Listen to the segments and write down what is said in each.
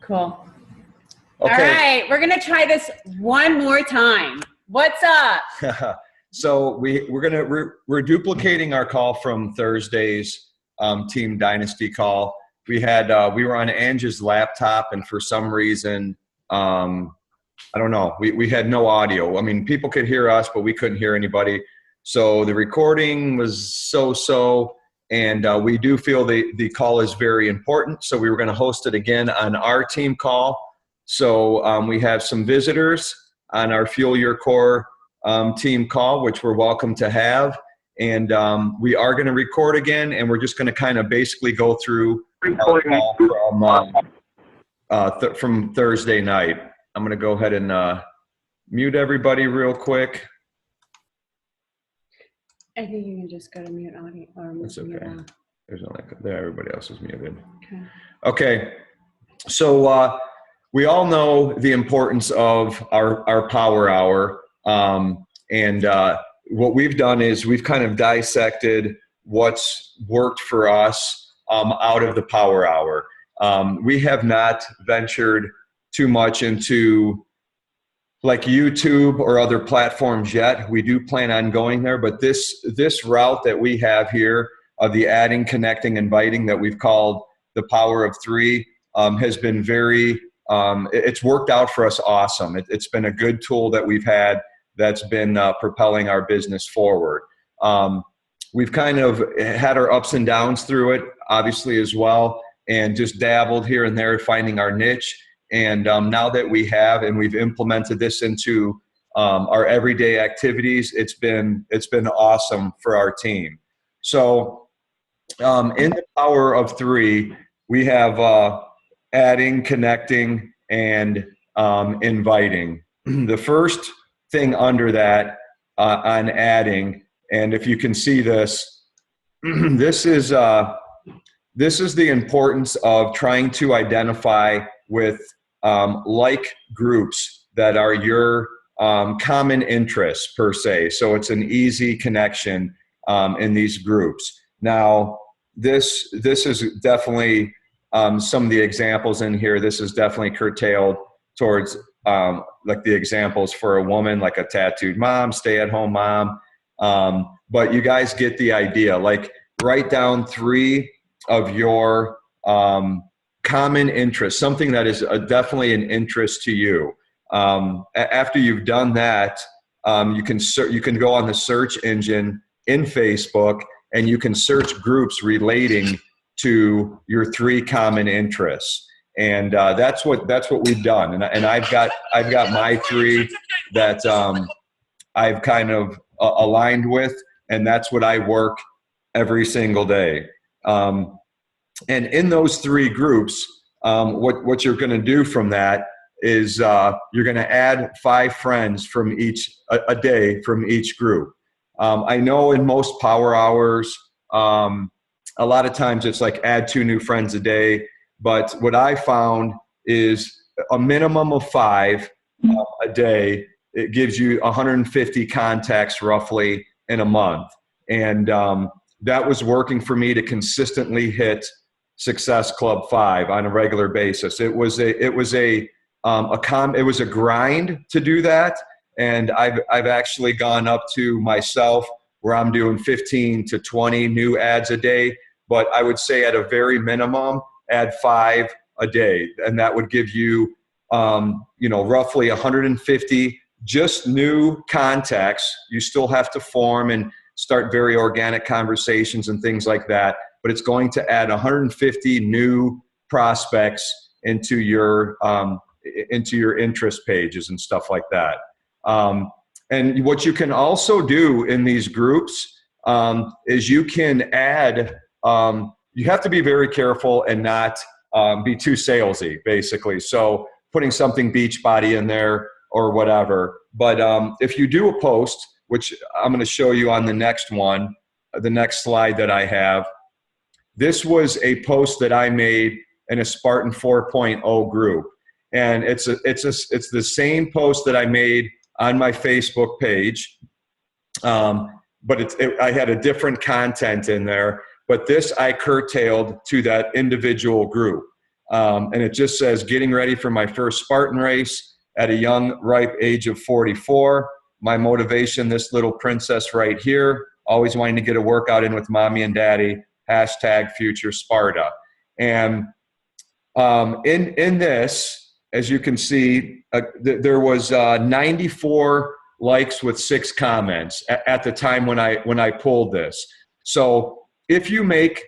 Cool. Okay. All right, we're gonna try this one more time. What's up? So we're duplicating our call from Thursday's Team Dynasty call. We were on Angie's laptop, and for some reason, I don't know, we had no audio. I mean, people could hear us, but we couldn't hear anybody. So the recording was so-so, and we do feel the call is very important. So we were going to host it again on our team call. So we have some visitors on our Fuel Your Core team call, which we're welcome to have. And we are going to record again, and we're just going to kind of basically go through our call from Thursday night. I'm going to go ahead and mute everybody real quick. I think you can just go to mute audio. That's okay. There's only there. Everybody else is muted. Okay. So we all know the importance of our power hour. And what we've done is we've kind of dissected what's worked for us out of the power hour. We have not ventured too much into like YouTube or other platforms yet. We do plan on going there, but this route that we have here of the adding, connecting, inviting that we've called the Power of Three has been very, it's worked out for us awesome. It's been a good tool that we've had that's been propelling our business forward. We've kind of had our ups and downs through it, obviously, as well, and just dabbled here and there, finding our niche. And now that we have, and we've implemented this into our everyday activities, it's been awesome for our team. So in the Power of Three, we have adding, connecting, and inviting. The first thing under that on adding, and if you can see this, this is the importance of trying to identify with like groups that are your common interests per se. So it's an easy connection in these groups. Now, this is definitely some of the examples in here. This is definitely curtailed towards like the examples for a woman, like a tattooed mom, stay-at-home mom. But you guys get the idea. Like, write down 3 of your common interests, something that is definitely an interest to you. After you've done that, you can go on the search engine in Facebook, and you can search groups relating to your 3 common interests. And that's what we've done. And I've got my 3 that I've kind of aligned with, and that's what I work every single day. And in those 3 groups, what you're going to do from that is you're going to add 5 friends from a day from each group. I know in most power hours, a lot of times it's like add 2 new friends a day. But what I found is a minimum of 5 a day. It gives you 150 contacts roughly in a month. And that was working for me to consistently hit Success Club 5 on a regular basis. It was a grind to do that, and I've actually gone up to myself where I'm doing 15 to 20 new ads a day. But I would say at a very minimum, add 5 a day, and that would give you roughly 150 just new contacts. You still have to form and start very organic conversations and things like that, but it's going to add 150 new prospects into your interest pages and stuff like that. And what you can also do in these groups is you can add, you have to be very careful and not be too salesy, basically. So putting something Beachbody in there or whatever. But if you do a post, which I'm going to show you on the next one, the next slide that I have, this was a post that I made in a Spartan 4.0 group. And it's the same post that I made on my Facebook page, but I had a different content in there. But this I curtailed to that individual group. And it just says, getting ready for my first Spartan race at a young, ripe age of 44. My motivation, this little princess right here, always wanting to get a workout in with mommy and daddy, hashtag future Sparta. And in this, as you can see, there was 94 likes with 6 comments at the time when I pulled this. So if you make,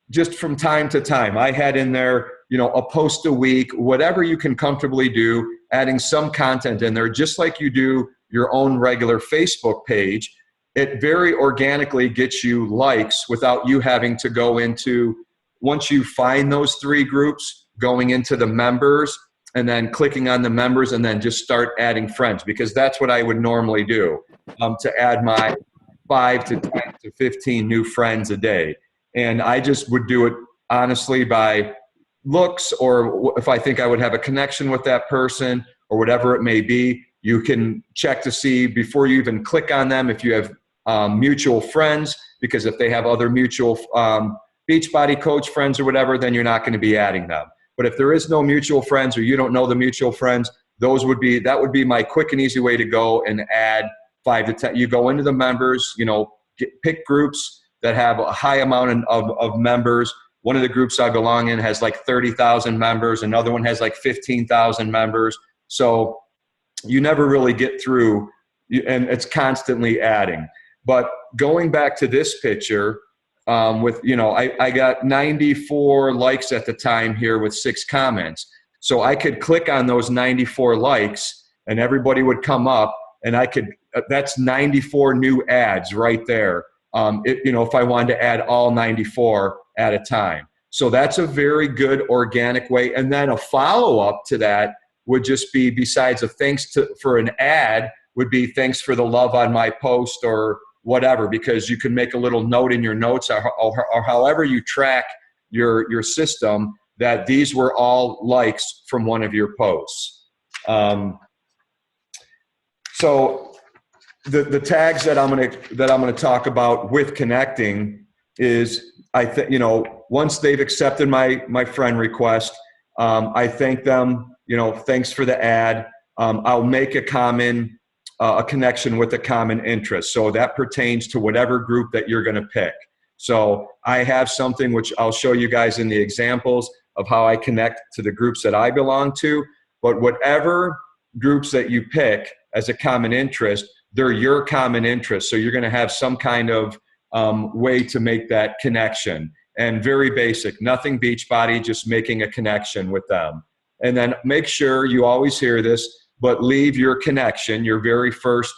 just from time to time, I had in there, a post a week, whatever you can comfortably do, adding some content in there, just like you do your own regular Facebook page. It very organically gets you likes without you having to go into, once you find those 3 groups, going into the members and then clicking on the members and then just start adding friends, because that's what I would normally do, to add my 5 to 10 to 15 new friends a day. And I just would do it honestly by looks, or if I think I would have a connection with that person or whatever it may be. You can check to see before you even click on them if you have mutual friends, because if they have other mutual Beachbody coach friends or whatever, then you're not going to be adding them. But if there is no mutual friends, or you don't know the mutual friends, that would be my quick and easy way to go and add 5 to 10. You go into the members, pick groups that have a high amount of members. One of the groups I belong in has like 30,000 members. Another one has like 15,000 members. So you never really get through, and it's constantly adding. But going back to this picture, I got 94 likes at the time here with 6 comments. So I could click on those 94 likes and everybody would come up, and that's 94 new ads right there. If I wanted to add all 94 at a time. So that's a very good organic way. And then a follow-up to that would just be, besides a for an ad, would be thanks for the love on my post or whatever, because you can make a little note in your notes or however you track your system that these were all likes from one of your posts. So the tags that I'm gonna talk about with connecting is, once they've accepted my friend request, I thank them. Thanks for the ad. I'll make a connection with a common interest. So that pertains to whatever group that you're going to pick. So I have something which I'll show you guys in the examples of how I connect to the groups that I belong to. But whatever groups that you pick as a common interest, they're your common interest. So you're going to have some kind of way to make that connection. And very basic, nothing Beachbody, just making a connection with them. And then make sure, you always hear this, but leave your connection, your very first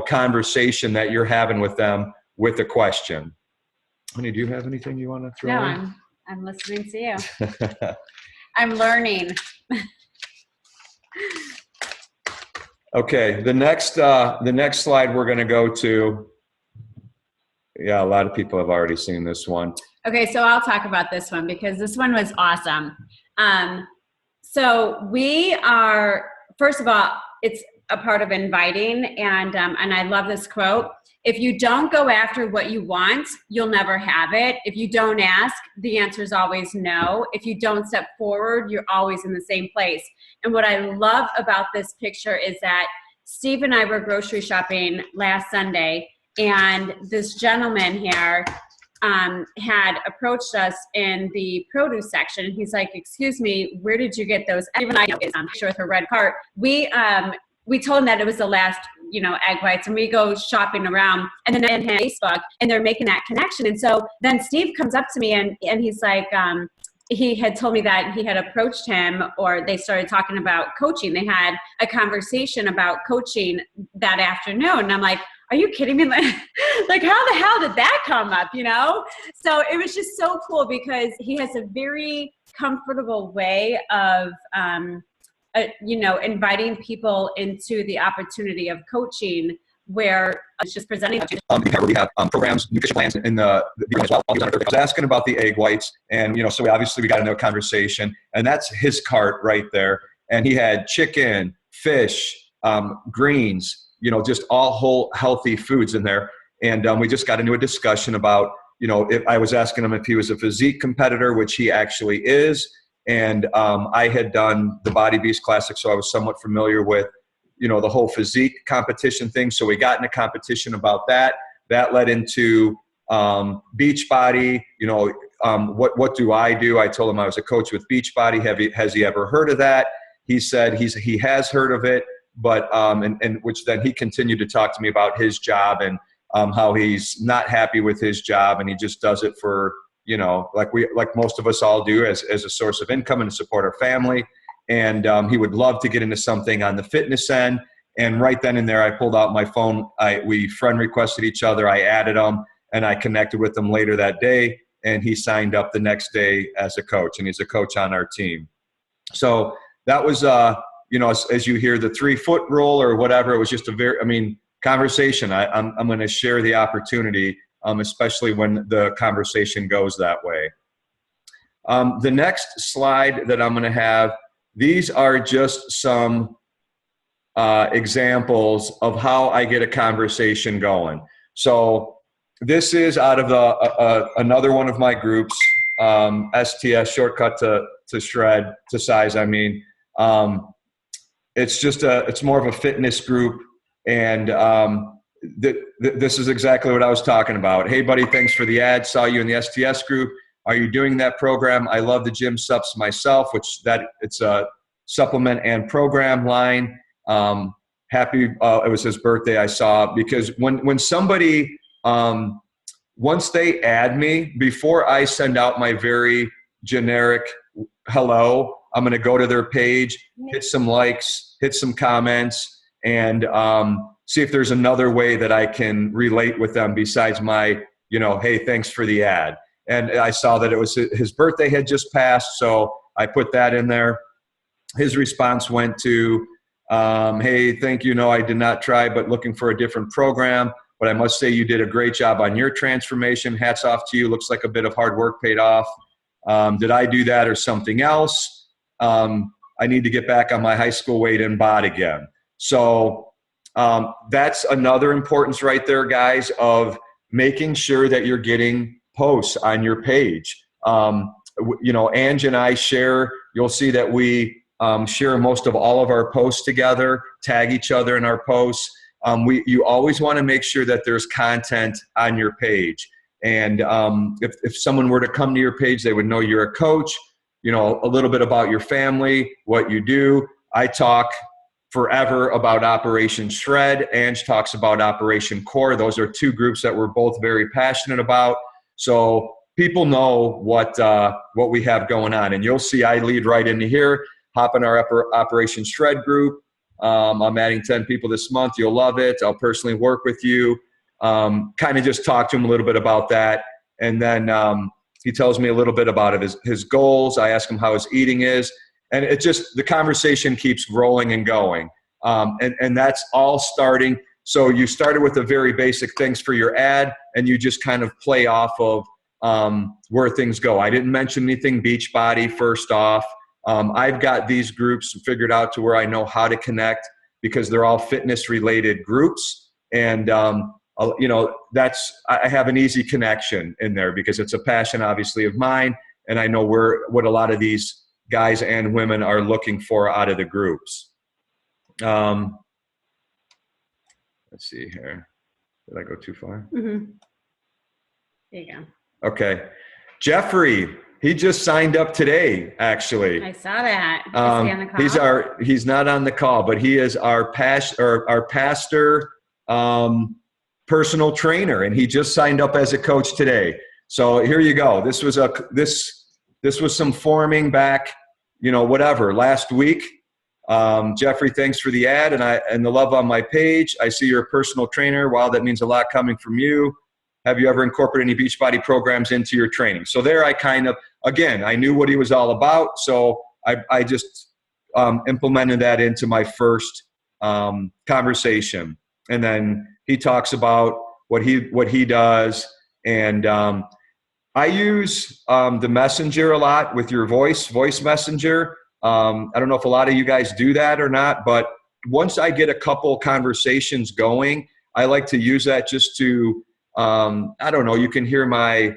conversation that you're having with them, with a question. Honey, do you have anything you want to throw in? No, I'm listening to you. I'm learning. Okay, the next slide we're going to go to. Yeah, a lot of people have already seen this one. Okay, so I'll talk about this one because this one was awesome. So we are, first of all, it's a part of inviting, and I love this quote. If you don't go after what you want, you'll never have it. If you don't ask, the answer is always no. If you don't step forward, you're always in the same place. And what I love about this picture is that Steve and I were grocery shopping last Sunday, and this gentleman here had approached us in the produce section. And he's like, excuse me, where did you get those? Even I know is sure with her red cart. We told him that it was the last, egg whites, and we go shopping around, and then on Facebook, and they're making that connection. And so then Steve comes up to me and he's like, he had told me that he had approached him, or they started talking about coaching. They had a conversation about coaching that afternoon. And I'm like, are you kidding me? Like, how the hell did that come up, So it was just so cool because he has a very comfortable way of, inviting people into the opportunity of coaching, where it's just presenting. We have programs, nutrition plans in the as well. I was asking about the egg whites, and so we got into a conversation, and that's his cart right there. And he had chicken, fish, greens, just all whole healthy foods in there. And we just got into a discussion about if I was asking him if he was a physique competitor, which he actually is. And I had done the Body Beast Classic, so I was somewhat familiar with, the whole physique competition thing. So we got in a competition about that. That led into Beachbody. What do? I told him I was a coach with Beachbody. Has he ever heard of that? He said he has heard of it, but and which then he continued to talk to me about his job and how he's not happy with his job, and he just does it for, like most of us all do, as a source of income and to support our family. And he would love to get into something on the fitness end. And right then and there, I pulled out my phone. We friend requested each other. I added him, and I connected with him later that day. And he signed up the next day as a coach, and he's a coach on our team. So that was, as you hear the 3-foot rule or whatever, it was just conversation. I'm going to share the opportunity, especially when the conversation goes that way. The next slide that I'm going to have, these are just some examples of how I get a conversation going. So this is out of another one of my groups, STS, shortcut to shred, to size. It's more of a fitness group. And this is exactly what I was talking about. Hey, buddy, thanks for the ad. Saw you in the STS group. Are you doing that program? I love the gym subs myself, it's a supplement and program line. Happy, it was his birthday, I saw, because when somebody, once they add me, before I send out my very generic hello, I'm going to go to their page, hit some likes, hit some comments, and see if there's another way that I can relate with them besides my, hey, thanks for the ad. And I saw that it was his birthday had just passed, so I put that in there. His response went to, hey, thank you. No, I did not try, but looking for a different program. But I must say you did a great job on your transformation. Hats off to you. Looks like a bit of hard work paid off. Did I do that or something else? I need to get back on my high school weight and bod again. So that's another importance right there, guys, of making sure that you're getting posts on your page. Angie and I share, you'll see that we share most of all of our posts together, tag each other in our posts. You always want to make sure that there's content on your page. And if someone were to come to your page, they would know you're a coach, a little bit about your family, what you do. I talk forever about Operation Shred. Ange talks about Operation Core. Those are two groups that we're both very passionate about. So people know what we have going on. And you'll see I lead right into here. Hop in our Operation Shred group. I'm adding 10 people this month. You'll love it. I'll personally work with you. Kind of just talk to him a little bit about that. And then he tells me a little bit about his goals. I ask him how his eating is. And the conversation keeps rolling and going. And that's all starting. So you started with the very basic things for your ad, and you just kind of play off of where things go. I didn't mention anything Beachbody first off. I've got these groups figured out to where I know how to connect because they're all fitness related groups. And, I have an easy connection in there because it's a passion obviously of mine. And I know what a lot of these guys and women are looking for out of the groups. Let's see here. Did I go too far? Mm-hmm. There you go. Okay. Jeffrey, he just signed up today, actually. I saw that. Is he on the call? He's not on the call, but he is our pastor personal trainer, and he just signed up as a coach today. So here you go. This was some forming back, last week. Jeffrey, thanks for the ad and the love on my page. I see you're a personal trainer. Wow, that means a lot coming from you. Have you ever incorporated any Beachbody programs into your training? So there I I knew what he was all about. So I just implemented that into my first conversation. And then he talks about what he does. And I use the messenger a lot with your voice messenger. I don't know if a lot of you guys do that or not, but once I get a couple conversations going, I like to use that just to I don't know, you can hear my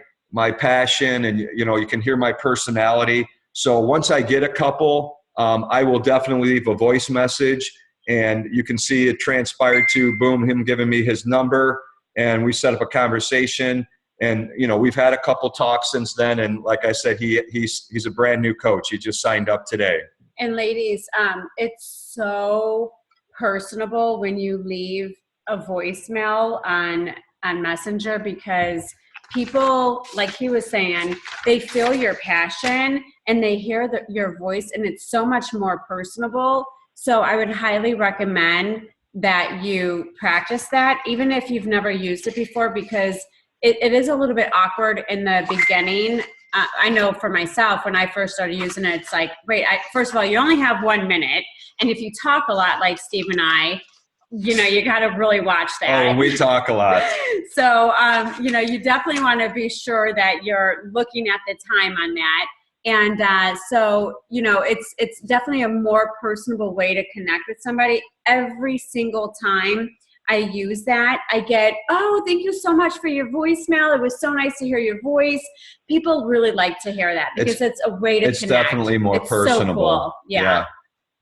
passion, and, you know, you can hear my personality. So once I get a couple, I will definitely leave a voice message, and you can see it transpired to, boom, him giving me his number, and we set up a conversation. And, you know, we've had a couple talks since then. And like I said, he's a brand new coach. He just signed up today. And ladies, it's so personable when you leave a voicemail on Messenger, because people, like he was saying, they feel your passion and they hear your voice, and it's so much more personable. So I would highly recommend that you practice that, even if you've never used it before, because it is a little bit awkward in the beginning. I know for myself, when I first started using it, it's like, wait, first of all, you only have 1 minute. And if you talk a lot like Steve and I, you know, you got to really watch that. Oh, we talk a lot. So, you know, you definitely want to be sure that you're looking at the time on that. And so, you know, it's definitely a more personable way to connect with somebody. Every single time I use that, I get, oh, thank you so much for your voicemail. It was so nice to hear your voice. People really like to hear that, because it's a way to connect. It's definitely more personable. So cool. Yeah.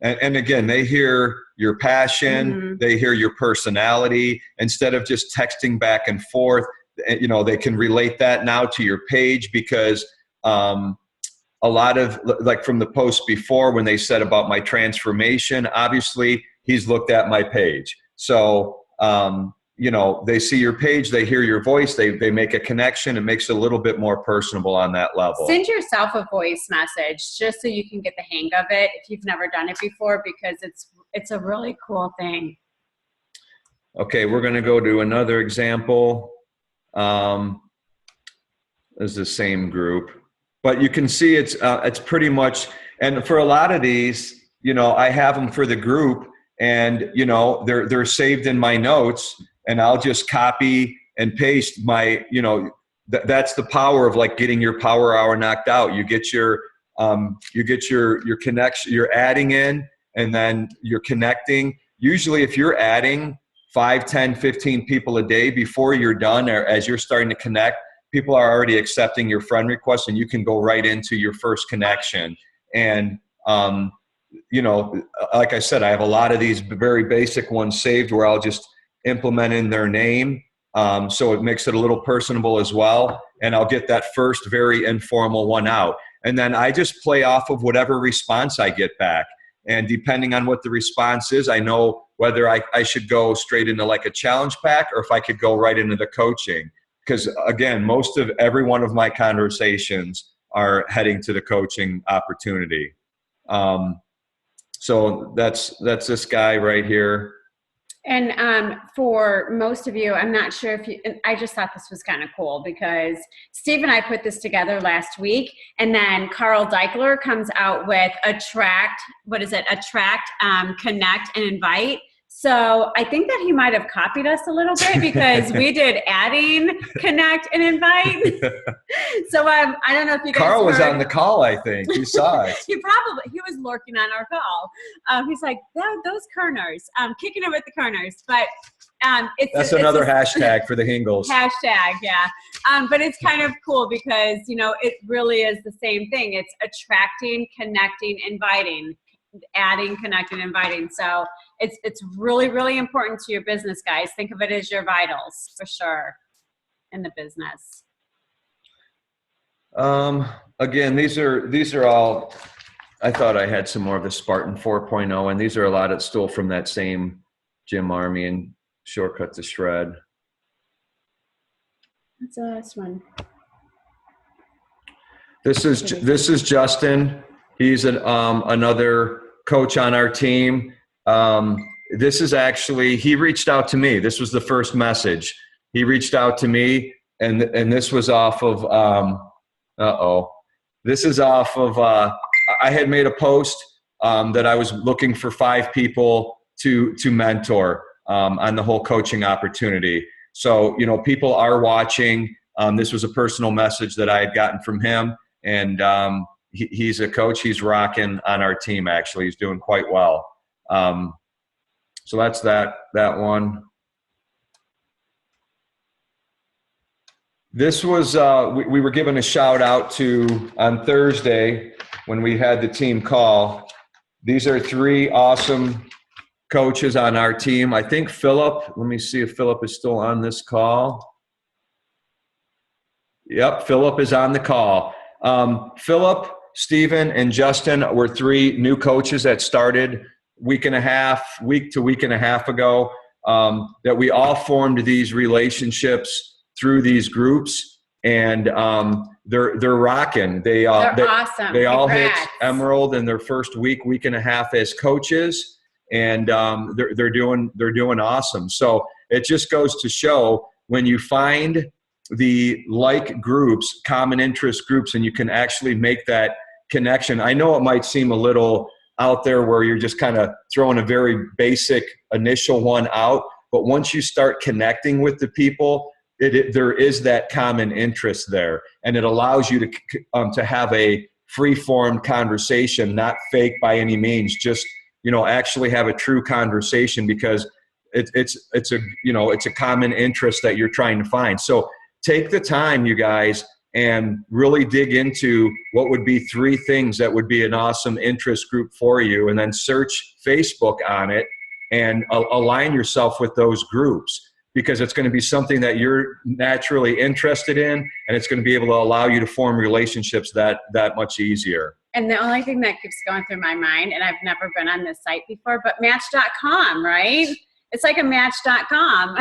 And again, they hear your passion, they hear your personality. Instead of just texting back and forth, you know, they can relate that now to your page, because a lot of, like from the post before, when they said about my transformation, obviously he's looked at my page. So, you know, they see your page, they hear your voice, they make a connection. It makes it a little bit more personable on that level. Send yourself a voice message just so you can get the hang of it if you've never done it before, because it's a really cool thing. Okay, we're going to go to another example. It's the same group, but you can see it's pretty much, and for a lot of these, you know, I have them for the group, and, you know, they're saved in my notes, and I'll just copy and paste my, you know, that's the power of like getting your power hour knocked out. You get your connection, you're adding in, and then you're connecting. Usually if you're adding 5, 10, 15 people a day before you're done, or as you're starting to connect, people are already accepting your friend request, and you can go right into your first connection. And, you know, like I said, I have a lot of these very basic ones saved where I'll just implement in their name. So it makes it a little personable as well. And I'll get that first very informal one out. And then I just play off of whatever response I get back. And depending on what the response is, I know whether I should go straight into like a challenge pack, or if I could go right into the coaching. Because again, most of every one of my conversations are heading to the coaching opportunity. So that's this guy right here. And for most of you, I'm not sure if you, and I just thought this was kind of cool, because Steve and I put this together last week, and then Carl Deichler comes out with attract, connect, and invite. So I think that he might have copied us a little bit, because we did adding, connect, and invite. So I don't know if you guys Carl was heard. On the call, I think. He saw it. He was lurking on our call. He's like, those Kerners, kicking it with the Kerners. But that's another hashtag for the Hingles. Hashtag, yeah. But it's kind of cool, because, you know, it really is the same thing. It's attracting, connecting, inviting, adding, connecting, inviting. So it's really, really important to your business, guys. Think of it as your vitals, for sure, in the business. Again, these are all, I thought I had some more of the Spartan 4.0, and these are a lot of still from that same Jim Army and Shortcut to Shred. What's the last one? This is Justin. He's another coach on our team. This is actually, he reached out to me. This was the first message. He reached out to me, and this was off of, this is off of, I had made a post that I was looking for 5 people to mentor on the whole coaching opportunity. So, you know, people are watching. This was a personal message that I had gotten from him, and he's a coach. He's rocking on our team, actually. He's doing quite well. So that's that one. This was, we were given a shout out to on Thursday when we had the team call. These are 3 awesome coaches on our team. I think Philip, let me see if Philip is still on this call. Yep, Philip is on the call. Philip, Stephen, and Justin were 3 new coaches that started week to week and a half ago, that we all formed these relationships through these groups, and they're rocking. They're awesome. They all Congrats. hit Emerald in their first week and a half as coaches, and they're doing awesome. So it just goes to show, when you find the like groups, common interest groups, and you can actually make that connection. I know it might seem a little out there where you're just kind of throwing a very basic initial one out, but once you start connecting with the people, there is that common interest there, and it allows you to have a free-formed conversation, not fake by any means. Just actually have a true conversation, because it's a common interest that you're trying to find. So take the time, you guys, and really dig into what would be 3 things that would be an awesome interest group for you, and then search Facebook on it and align yourself with those groups, because it's going to be something that you're naturally interested in, and it's going to be able to allow you to form relationships that much easier. And the only thing that keeps going through my mind, and I've never been on this site before, but Match.com, right? It's like a Match.com.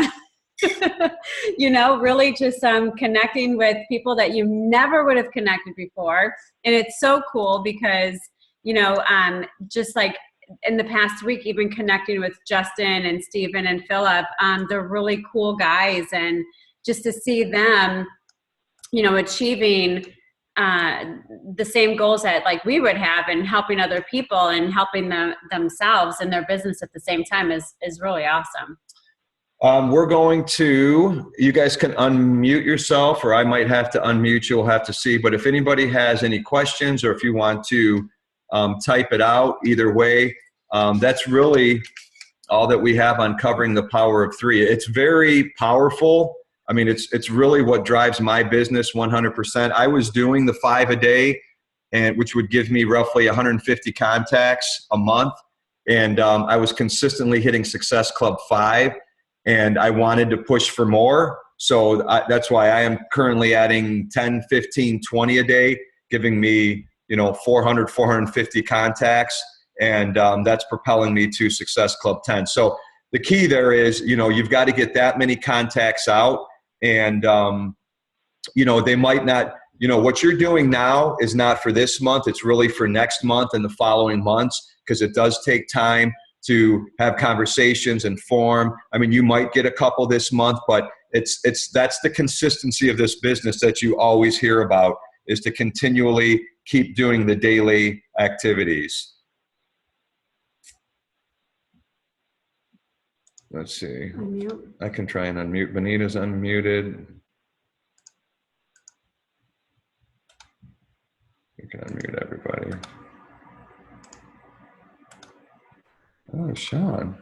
Really just connecting with people that you never would have connected before. And it's so cool because, just like in the past week, even connecting with Justin and Stephen and Philip, they're really cool guys. And just to see them, achieving the same goals that like we would have, and helping other people and helping themselves and their business at the same time is really awesome. We're going to, you guys can unmute yourself, or I might have to unmute you. We'll have to see. But if anybody has any questions, or if you want to type it out, either way, that's really all that we have on covering the power of 3. It's very powerful. I mean, it's really what drives my business 100%. I was doing the 5 a day, and which would give me roughly 150 contacts a month. And I was consistently hitting Success Club 5. And I wanted to push for more. So that's why I am currently adding 10, 15, 20 a day, giving me, 400, 450 contacts. And that's propelling me to Success Club 10. So the key there is, you've got to get that many contacts out. And, they might not, what you're doing now is not for this month. It's really for next month and the following months, because it does take time to have conversations and form. I mean, you might get a couple this month, but that's the consistency of this business that you always hear about, is to continually keep doing the daily activities. Let's see. Unmute. I can try and unmute. Benita's unmuted. You can unmute everybody. Oh, Sean.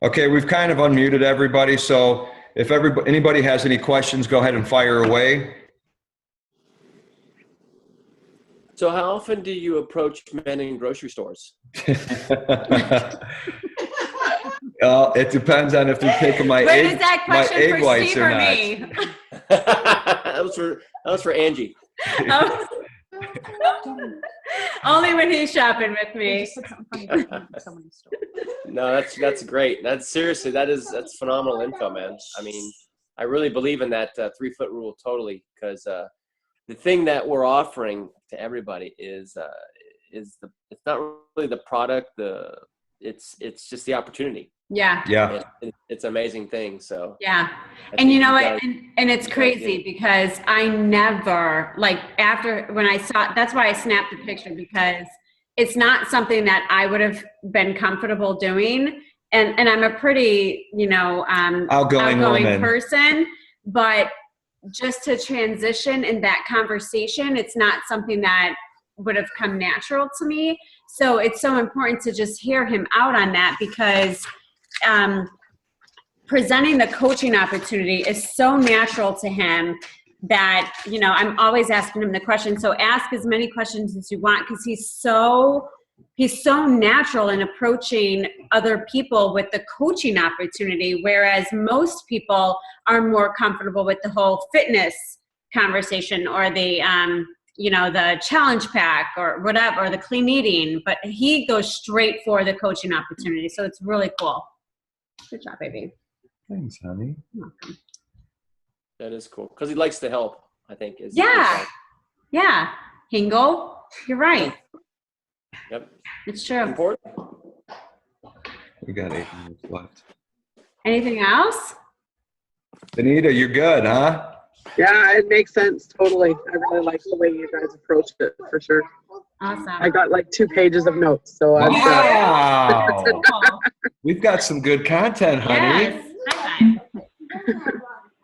Okay, we've kind of unmuted everybody, so if anybody has any questions, go ahead and fire away. So how often do you approach men in grocery stores? It depends on if they're taking my egg whites or not. That was for Angie. Only when he's shopping with me. No, that's great. That's phenomenal info, man. I mean, I really believe in that 3-foot rule totally, because the thing that we're offering to everybody is it's not really the product, it's just the opportunity. Yeah. It's an amazing thing. So yeah. And you know what? And it's crazy because I never, like, when I saw, that's why I snapped the picture, because it's not something that I would have been comfortable doing. And I'm a pretty, outgoing person, but just to transition in that conversation, it's not something that would have come natural to me. So it's so important to just hear him out on that, because presenting the coaching opportunity is so natural to him that, you know, I'm always asking him the question. So ask as many questions as you want, because he's so natural in approaching other people with the coaching opportunity, whereas most people are more comfortable with the whole fitness conversation or the you know, the challenge pack or whatever, or the clean eating, but he goes straight for the coaching opportunity. So it's really cool. Good job, baby. Thanks, honey. You're welcome. That is cool because he likes to help, I think. Yeah. Hingle, you're right. Yep. It's true. Important. We got 8 minutes left. Anything else? Benita, you're good, huh? Yeah, it makes sense. Totally. I really like the way you guys approached it, for sure. Awesome. I got like 2 pages of notes, so I'm Wow. Cool. We've got some good content, honey. Yes. High five.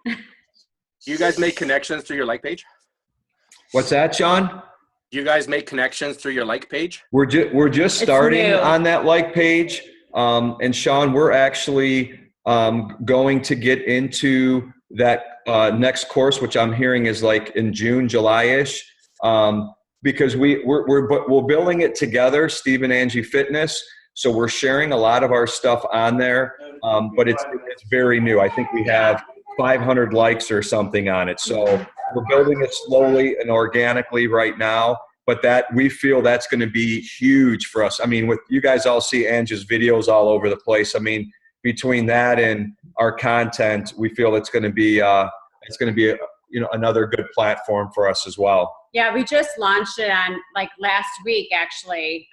Do you guys make connections through your like page? What's that, Sean? Do you guys make connections through your like page? We're just starting new. on that like page. And Sean, we're actually going to get into that next course, which I'm hearing is like in June, July-ish, because we're building it together, Steve&Angie Fitness. So we're sharing a lot of our stuff on there, but it's very new. I think we have 500 likes or something on it. So we're building it slowly and organically right now, but that we feel that's going to be huge for us. I mean, with you guys all see Angie's videos all over the place. I mean, between that and our content, we feel it's going to be you know, another good platform for us as well. Yeah, we just launched it on like last week, actually,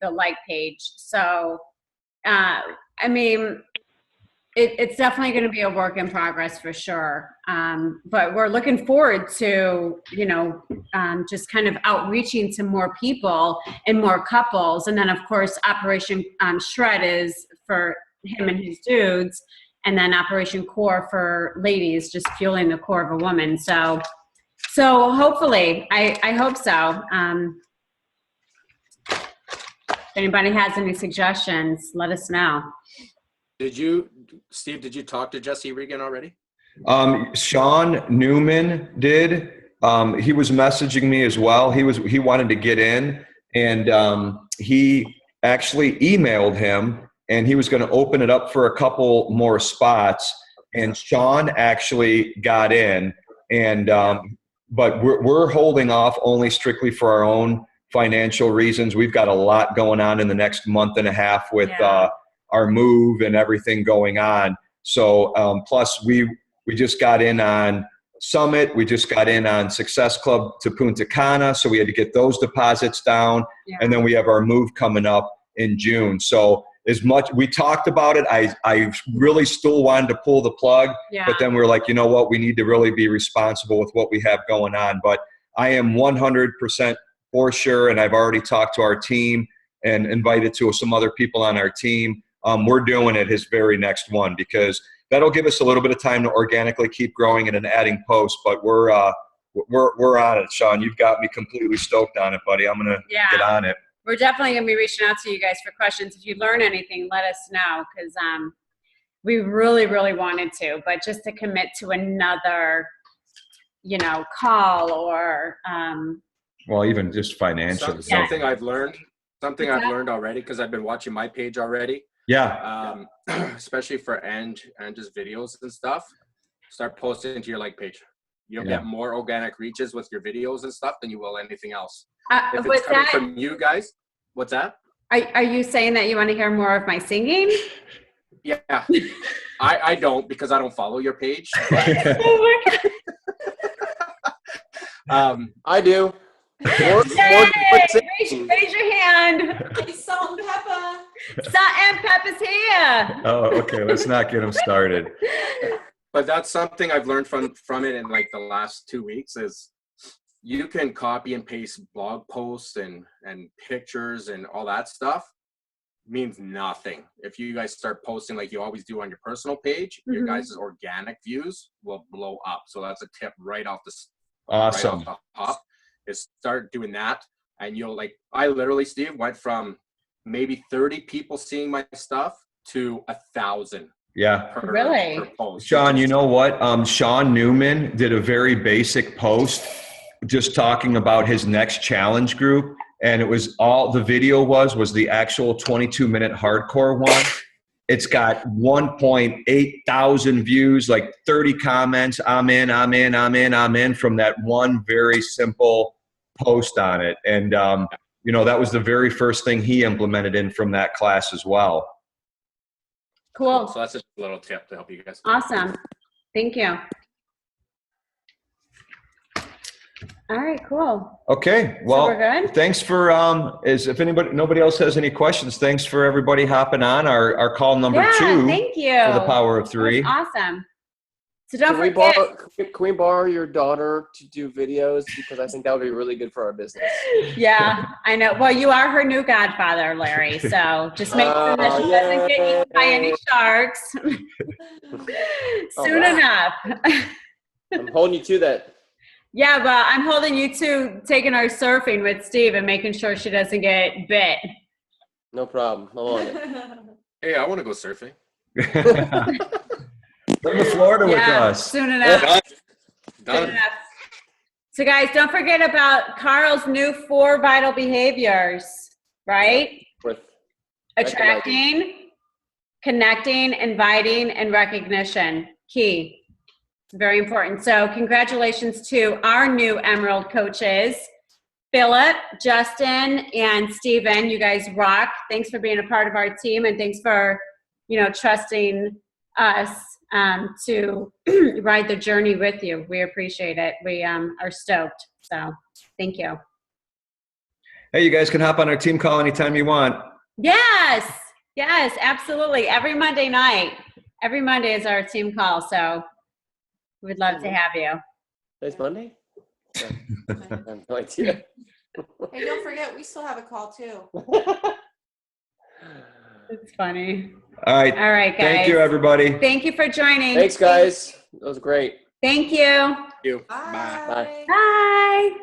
the like page. So, I mean, it's definitely going to be a work in progress for sure. But we're looking forward to, you know, just kind of outreaching to more people and more couples. And then of course, Operation Shred is for him and his dudes. And then Operation Core for ladies, just fueling the core of a woman. So hopefully, I hope so. If anybody has any suggestions, let us know. Steve, did you talk to Jesse Regan already? Sean Newman did. He was messaging me as well. He wanted to get in, and he actually emailed him, and he was going to open it up for a couple more spots. And Sean actually got in, and but we're holding off only strictly for our own financial reasons. We've got a lot going on in the next month and a half with our move and everything going on. So plus we just got in on Summit. We just got in on Success Club to Punta Cana. So we had to get those deposits down. Yeah. And then we have our move coming up in June. So as much we talked about it, I really still wanted to pull the plug, but then we're like, you know what, we need to really be responsible with what we have going on. But I am 100% for sure. And I've already talked to our team and invited to some other people on our team. We're doing it his very next one, because that'll give us a little bit of time to organically keep growing and adding posts. But we're on it, Sean. You've got me completely stoked on it, buddy. I'm gonna get on it. We're definitely gonna be reaching out to you guys for questions. If you learn anything, let us know, because we really, really wanted to, but just to commit to another, you know, call or well, even just financially. Something I've learned already, because I've been watching my page already. Yeah. Especially for Angie's videos and stuff. Start posting to your like page. You'll get more organic reaches with your videos and stuff than you will anything else. If it's coming from you guys, what's that? Are you saying that you want to hear more of my singing? Yeah. I don't, because I don't follow your page. Oh my God. I do. Raise your hand. Salt and pepper. Salt and pepper's here. Oh, okay. Let's not get him started. But that's something I've learned from it in like the last 2 weeks is you can copy and paste blog posts and pictures and all that stuff. Means nothing. If you guys start posting like you always do on your personal page, your guys' organic views will blow up. So that's a tip right off the awesome. Right off the top. Is start doing that, and you'll like. I literally, Steve, went from maybe 30 people seeing my stuff to 1,000 Yeah. per, Really? per post. Sean, you know what? Sean Newman did a very basic post just talking about his next challenge group. And it was all the video was the actual 22-minute hardcore one. It's got 1.8 thousand views, like 30 comments. I'm in from that one very simple post on it. And, that was the very first thing he implemented in from that class as well. Cool. So that's just a little tip to help you guys. Awesome. Thank you. All right, cool. Okay, well, we're good? thanks for if nobody else has any questions, thanks for everybody hopping on our call number 2 thank you. for the Power of 3. Awesome. So don't Can we forget. can we borrow your daughter to do videos? Because I think that would be really good for our business. Yeah, I know. Well, you are her new godfather, Larry. So just make sure that she doesn't get eaten by any sharks soon enough. I'm holding you to that. Yeah, well, I'm holding you to taking her surfing with Steve and making sure she doesn't get bit. No problem. I'm on it. Hey, I want to go surfing. Come to Florida with us. Soon enough. Done. Soon enough. So guys, don't forget about Carl's new 4 vital behaviors, right? With Attracting, connecting, inviting, and recognition. Key. Very important. So congratulations to our new Emerald coaches, Philip, Justin, and Steven. You guys rock. Thanks for being a part of our team, and thanks for, trusting us to ride the journey with you. We appreciate it. We are stoked. So thank you. Hey, you guys can hop on our team call anytime you want. Yes, absolutely. Every Monday night. Every Monday is our team call. So we'd love to have you. Today's Monday? I have no idea. Hey, don't forget, we still have a call too. It's funny. All right, guys. Thank you, everybody. Thank you for joining. Thanks, guys. That was great. Thank you. Thank you. Bye. Bye. Bye.